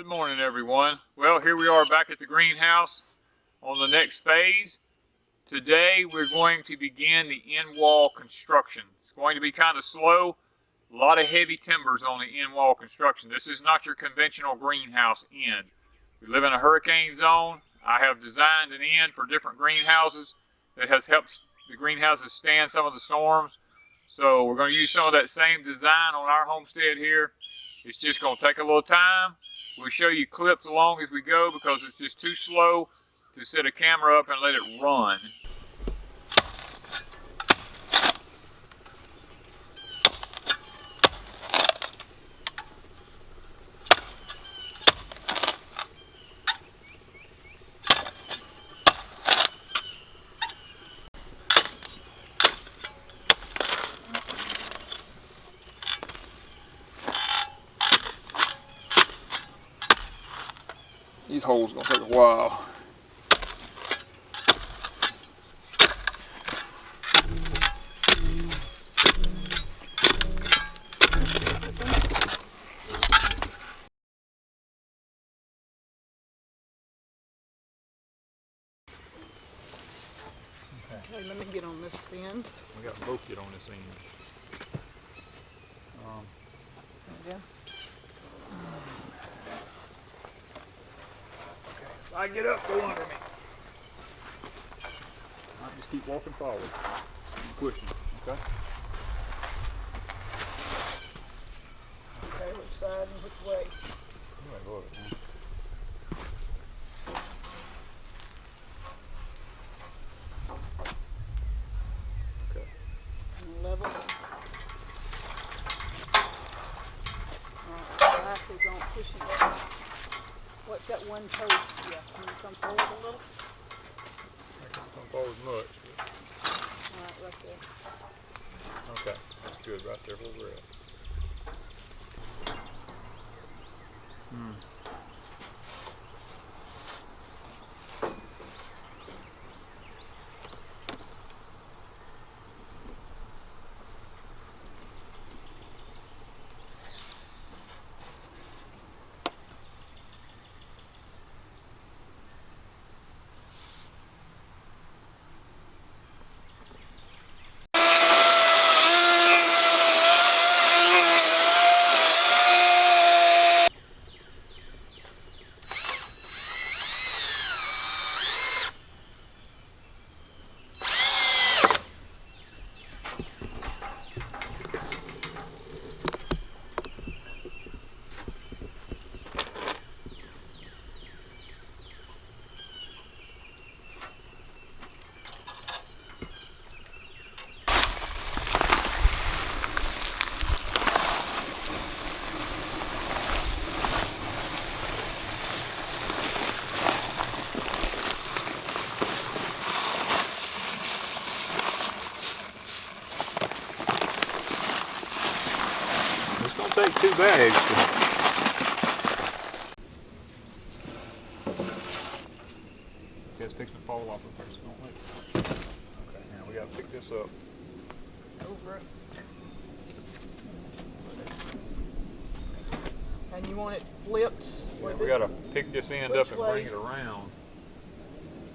Good morning, everyone. Well, here we are back at the greenhouse on the next phase. Today we're going to begin the end wall construction. It's going to be kind of slow. A lot of heavy timbers on the end wall construction. This is not your conventional greenhouse end. We live in a hurricane zone. I have designed an end for different greenhouses that has helped the greenhouses stand some of the storms. So we're going to use some of that same design on our homestead here. It's just going to take a little time. We'll show you clips along as we go because it's just too slow to set a camera up and let it run. These holes are going to take a while. Okay, let me get on this end. We got both get on this end. There we go. If I get up, go under me. I'll just keep walking forward. And pushing, okay? Okay, which side and which way? Anyway, go over it, man. Okay. And level. Alright, back is on pushing. What's that one toe? Yeah, can you come forward a little? I can't come forward much. Alright, right there. Okay, that's good right there where we're at. Take 2 bags. It's fixing to fall off the first, don't we? Okay, now we got to pick this up. Over it. And you want it flipped? Yeah, we got to pick this end up and bring it around.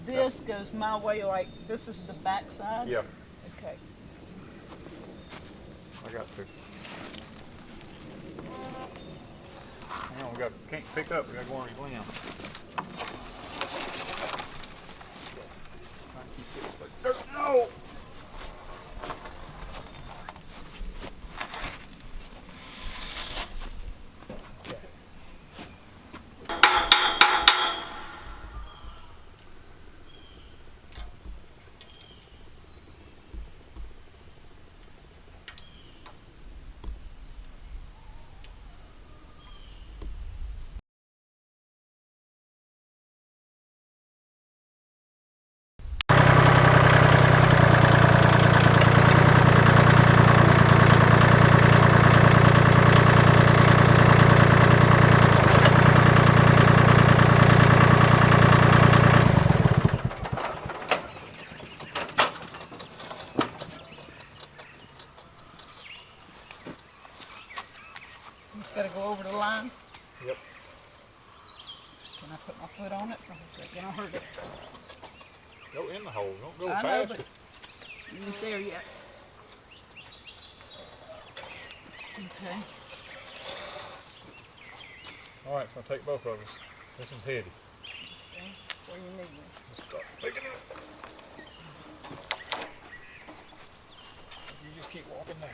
This goes my way, like this is the back side? Yeah. Okay. I got to. Hang on, can't pick up, we got to go on his limb. No! Can I put my foot on it? Or is it gonna hurt it? Go in the hole. Don't go I know, past but it. you ain't there yet. Okay. All right, it's gonna take both of us. This one's heavy. Okay. Where you need me? Let's start picking it up. You just keep walking there.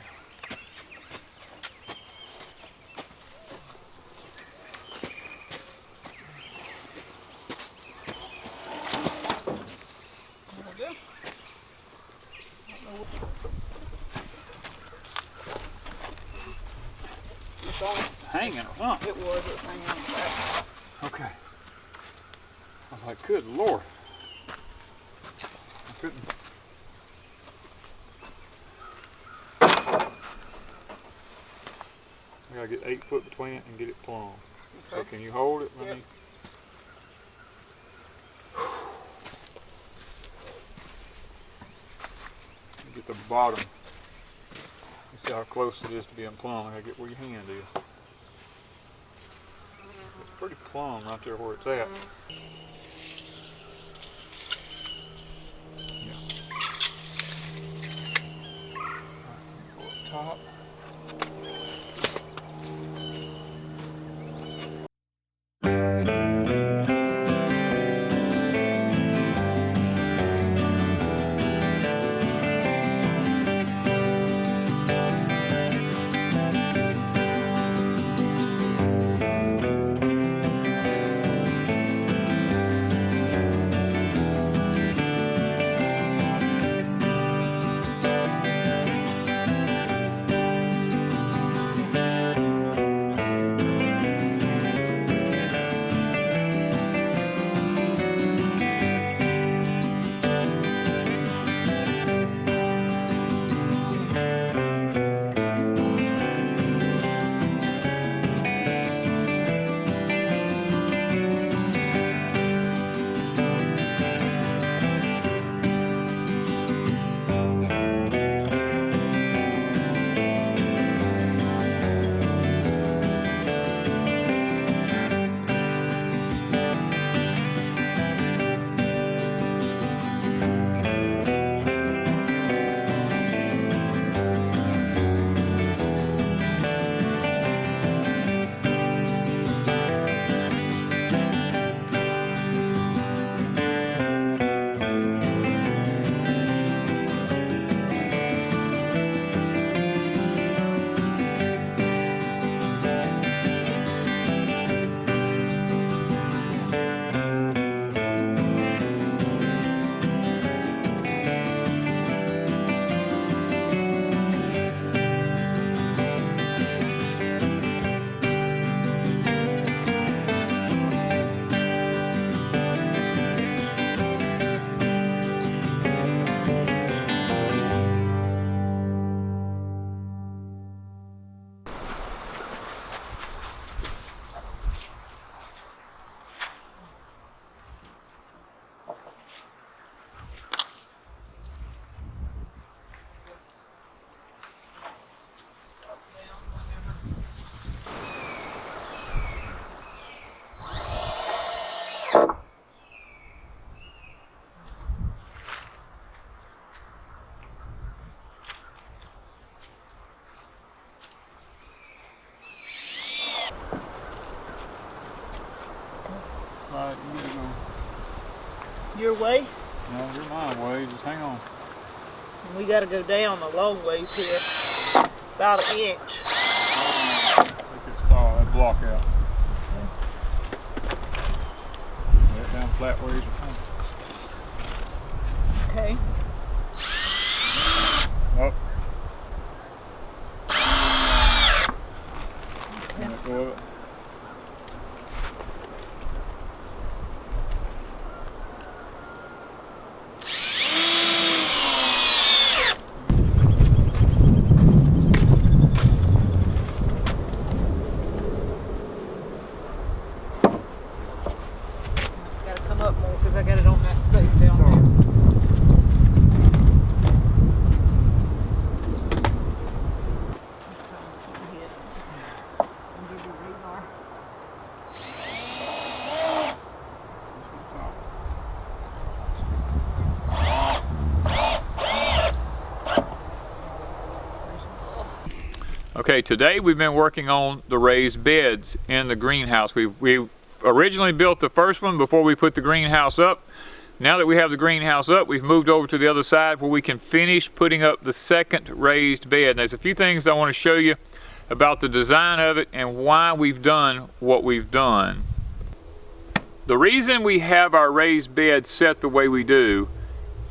There we go. It's on. It's hanging or something. It was. It's hanging on the back. Okay. I was like, good Lord. I couldn't. I gotta get 8 foot between it and get it plumb. So Okay. can you hold it? Let Yep. me. Get the bottom. You see how close it is to being plumb. I gotta get where your hand is. It's pretty plumb right there where it's at. Yeah. All right, go up top. Alright, you gotta go. Your way? No, you're my way. Just hang on. And we gotta go down a long ways here. About an inch. Take it stall, that block out. Lay it down flat where you can. Okay. Up. Let go of it. Gotta come up more because I got it on that space down there. Okay, today we've been working on the raised beds in the greenhouse. We originally built the first one before we put the greenhouse up. Now that we have the greenhouse up, we've moved over to the other side where we can finish putting up the second raised bed. And there's a few things I want to show you about the design of it and why we've done what we've done. The reason we have our raised bed set the way we do,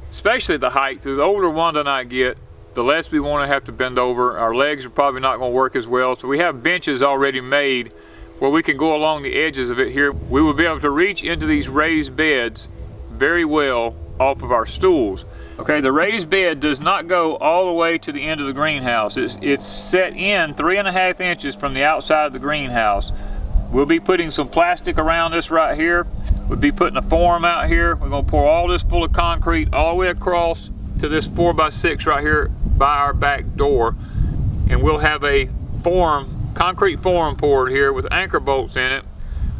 especially the height, the older Wanda and I get, the less we want to have to bend over. Our legs are probably not going to work as well, so we have benches already made where we can go along the edges of it here. We will be able to reach into these raised beds very well off of our stools. Okay, the raised bed does not go all the way to the end of the greenhouse. It's set in 3.5 inches from the outside of the greenhouse. We'll be putting some plastic around this right here. We'll be putting a form out here. We're going to pour all this full of concrete all the way across to this 4x6 right here by our back door, and we'll have a concrete form poured here with anchor bolts in it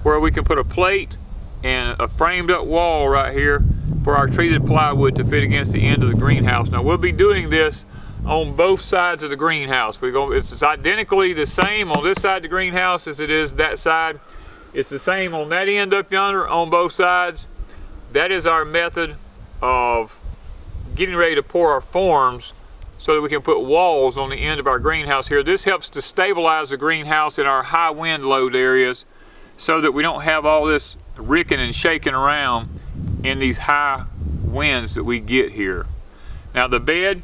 where we can put a plate and a framed up wall right here for our treated plywood to fit against the end of the greenhouse. Now we'll be doing this on both sides of the greenhouse. It's identically the same on this side of the greenhouse as it is that side. It's the same on that end up yonder on both sides. That is our method of getting ready to pour our forms so that we can put walls on the end of our greenhouse here. This helps to stabilize the greenhouse in our high wind load areas so that we don't have all this ricking and shaking around in these high winds that we get here. Now the bed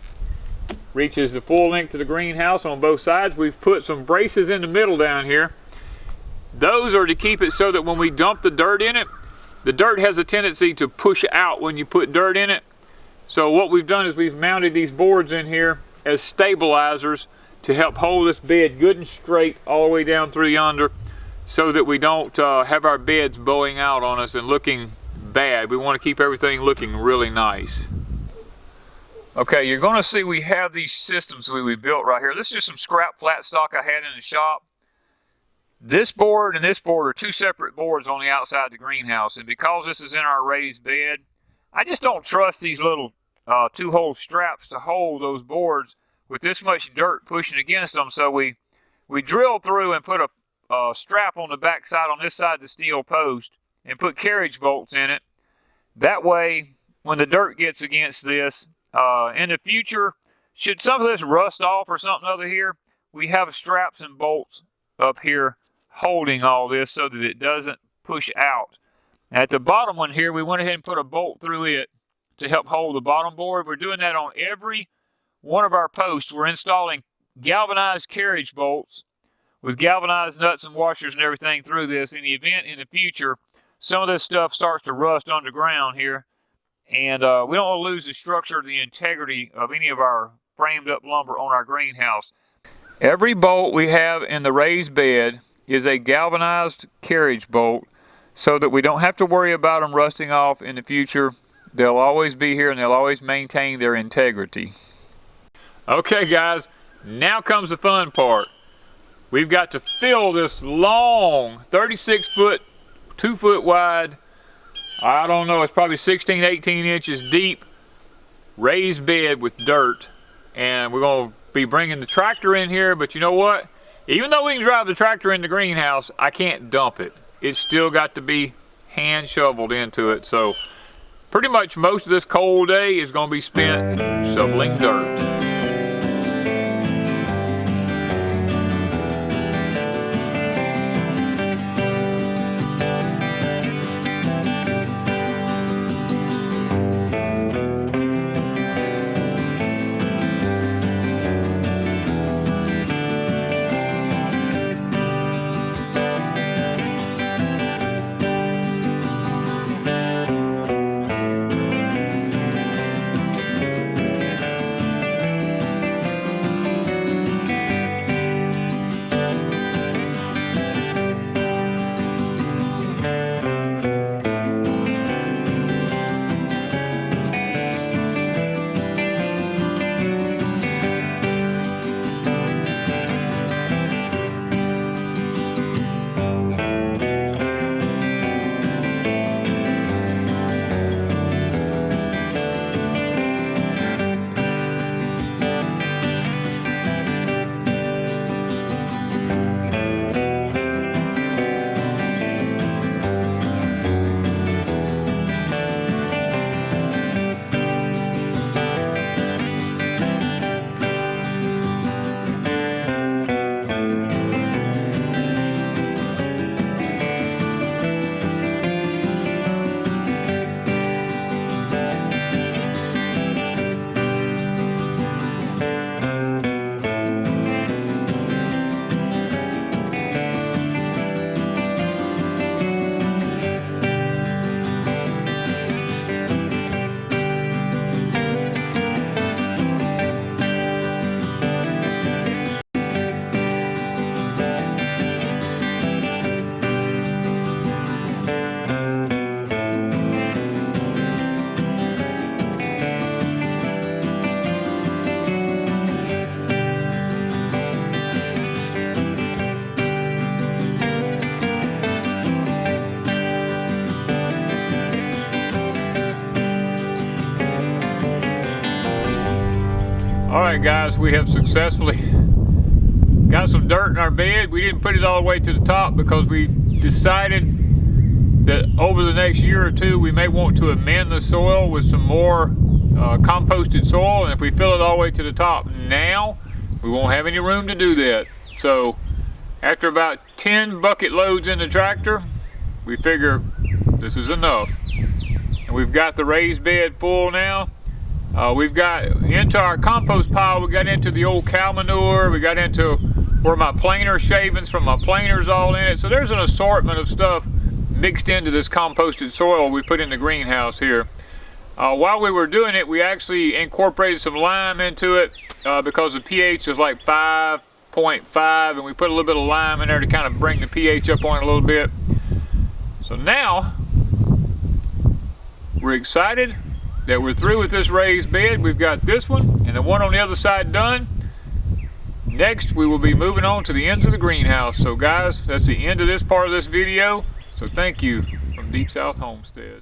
reaches the full length of the greenhouse on both sides. We've put some braces in the middle down here. Those are to keep it so that when we dump the dirt in it, the dirt has a tendency to push out when you put dirt in it. So what we've done is we've mounted these boards in here as stabilizers to help hold this bed good and straight all the way down through yonder so that we don't have our beds bowing out on us and looking bad. We want to keep everything looking really nice. Okay, you're going to see we have these systems we built right here. This is just some scrap flat stock I had in the shop. This board and this board are two separate boards on the outside of the greenhouse, and because this is in our raised bed, I just don't trust these little two-hole straps to hold those boards with this much dirt pushing against them. So we drilled through and put a strap on the back side on this side of the steel post and put carriage bolts in it. That way, when the dirt gets against this, in the future, should some of this rust off or something over here, we have straps and bolts up here holding all this so that it doesn't push out. At the bottom one here, we went ahead and put a bolt through it to help hold the bottom board. We're doing that on every one of our posts. We're installing galvanized carriage bolts with galvanized nuts and washers and everything through this in the event in the future some of this stuff starts to rust underground here, and we don't want to lose the structure or the integrity of any of our framed up lumber on our greenhouse. Every bolt we have in the raised bed is a galvanized carriage bolt so that we don't have to worry about them rusting off in the future. They'll always be here and they'll always maintain their integrity. Okay guys, now comes the fun part. We've got to fill this long 36 foot, 2 foot wide, I don't know, it's probably 16, 18 inches deep raised bed with dirt. And we're going to be bringing the tractor in here, but you know what? Even though we can drive the tractor in the greenhouse, I can't dump it. It's still got to be hand shoveled into it. So pretty much most of this cold day is going to be spent shoveling dirt. Alright guys, we have successfully got some dirt in our bed. We didn't put it all the way to the top because we decided that over the next year or two we may want to amend the soil with some more composted soil, and if we fill it all the way to the top now, we won't have any room to do that. So after about 10 bucket loads in the tractor, we figure this is enough. And we've got the raised bed full now. We've got into our compost pile, we got into the old cow manure, we got into where my planer shavings from my planers all in it. So there's an assortment of stuff mixed into this composted soil we put in the greenhouse here. While we were doing it, we actually incorporated some lime into it because the pH is like 5.5, and we put a little bit of lime in there to kind of bring the pH up on it a little bit. So now we're excited that we're through with this raised bed. We've got this one and the one on the other side done. Next, we will be moving on to the ends of the greenhouse. So guys, that's the end of this part of this video. So thank you from Deep South Homestead.